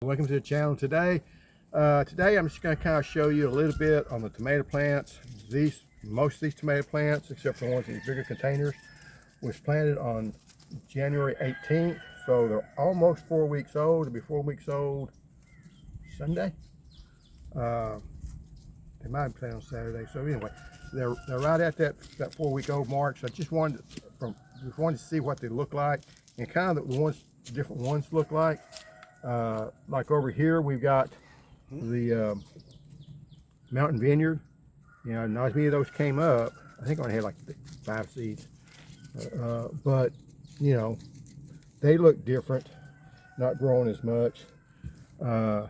Welcome to the channel today. Today I'm just going to kind of show you a little bit on the tomato plants. Most of these tomato plants, except for the ones in these bigger containers, was planted on January 18th. So they're almost 4 weeks old. They'll be 4 weeks old Sunday. They might be planted on Saturday. So anyway, they're right at that 4 week old mark. So I just wanted to see what they look like and kind of the different ones look like. Like over here, we've got the Mountain Vineyard. You know, not as many of those came up. I think I only had like 5 seeds. But, you know, they look different, not growing as much. And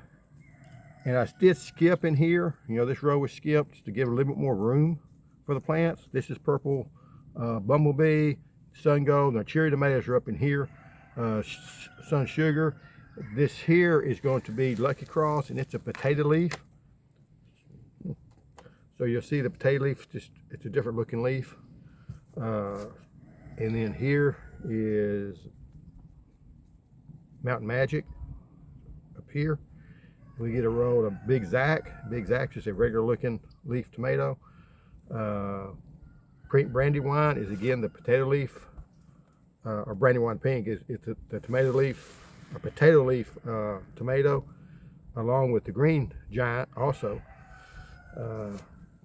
I did skip in here. You know, this row was skipped to give a little bit more room for the plants. This is purple bumblebee, sun gold, and the cherry tomatoes are up in here. Sun sugar. This here is going to be Lucky Cross, and it's a potato leaf. So you'll see the potato leaf, it's a different looking leaf. And then here is Mountain Magic up here. We get a row of Big Zack. Big Zack is a regular looking leaf tomato. Brandywine is again the potato leaf, or Brandywine Pink is the tomato leaf. A potato leaf tomato, along with the green giant also.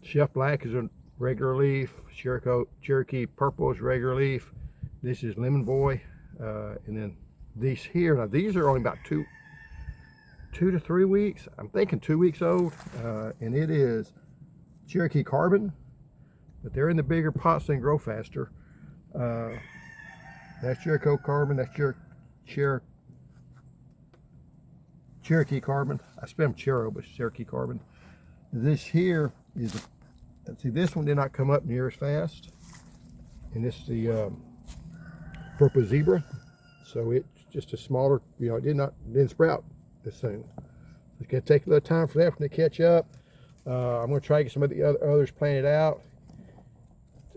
Chef Black is a regular leaf. Cherokee Purple is regular leaf. This is Lemon Boy. And then these here, now these are only about two to 3 weeks. I'm thinking 2 weeks old. And it is Cherokee Carbon, but they're in the bigger pots and grow faster. That's Cherokee Carbon, that's Cherokee Carbon. I spell them Chero, but it's Cherokee Carbon. This here is, let's see, this one did not come up near as fast. And this is the Purple Zebra. So it's just a smaller, you know, it didn't sprout this soon. It's gonna take a little time for that one to catch up. I'm gonna try to get some of the others planted out.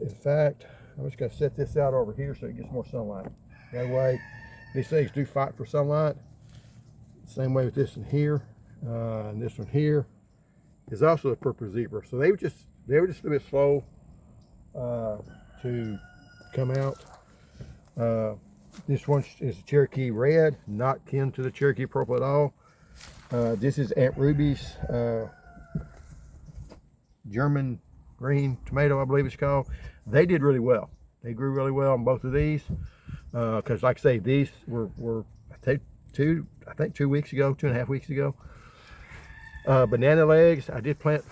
In fact, I'm just gonna set this out over here so it gets more sunlight. That way, these things do fight for sunlight. Same way with this one here, and this one here is also a Purple Zebra. So they were just a little bit slow to come out. This one is Cherokee Red, not kin to the Cherokee Purple at all. This is Aunt Ruby's German green tomato, I believe it's called. They did really well. They grew really well on both of these. Because like I say, these were I think 2 weeks ago, 2.5 weeks ago. Banana Legs, I did plant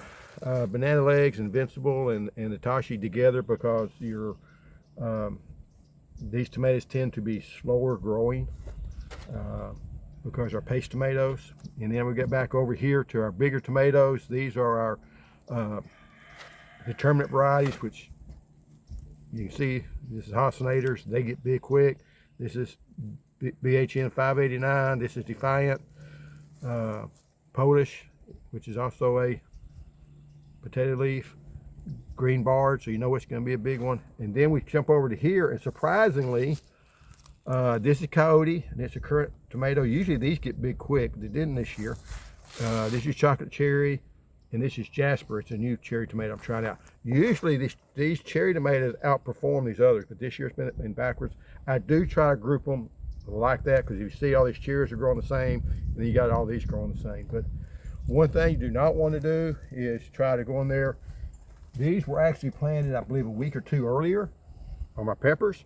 Banana Legs, Invincible, and Natashi together because these tomatoes tend to be slower growing because they're paste tomatoes. And then we get back over here to our bigger tomatoes. These are our determinate varieties, which you can see, this is Hassanators. They get big quick. This is BHN 589. This is Defiant. Polish, which is also a potato leaf. Green barred, so you know it's going to be a big one. And then we jump over to here, and surprisingly, this is Coyote, and it's a current tomato. Usually these get big quick, but they didn't this year. This is Chocolate Cherry, and this is Jasper. It's a new cherry tomato I'm trying out. Usually these cherry tomatoes outperform these others, but this year it's been backwards. I do try to group them like that because you see all these cherries are growing the same, and then you got all these growing the same. But one thing you do not want to do is try to go in there. These were actually planted, I believe, a week or two earlier on my peppers.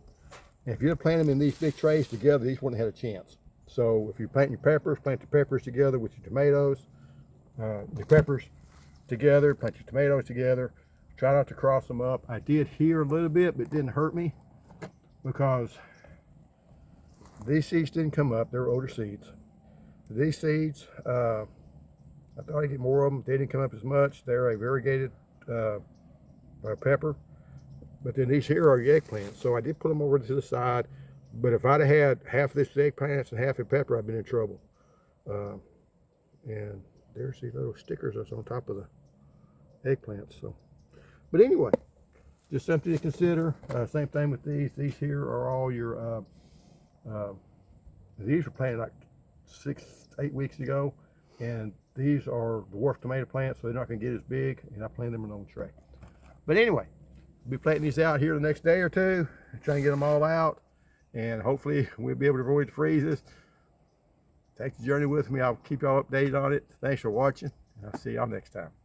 And if you had planted them in these big trays together, these wouldn't have had a chance. So if you plant your peppers, plant your peppers together with your tomatoes, your peppers together, plant your tomatoes together. Try not to cross them up. I did here a little bit, but it didn't hurt me because these seeds didn't come up. They were older seeds. These seeds, I thought I'd get more of them. They didn't come up as much. They're a variegated pepper. But then these here are the eggplants. So I did put them over to the side. But if I'd have had half of this eggplants and half the pepper, I'd been in trouble. And there's these little stickers that's on top of the eggplants. So, but anyway, just something to consider. Same thing with these. These here are all your, these were planted like 6-8 weeks ago, and these are dwarf tomato plants, so they're not going to get as big, and I planted them on a tray. But anyway, I'll be planting these out here the next day or two, trying to get them all out, and hopefully we'll be able to avoid the freezes. Take the journey with me. I'll keep y'all updated on it. Thanks for watching, and I'll see y'all next time.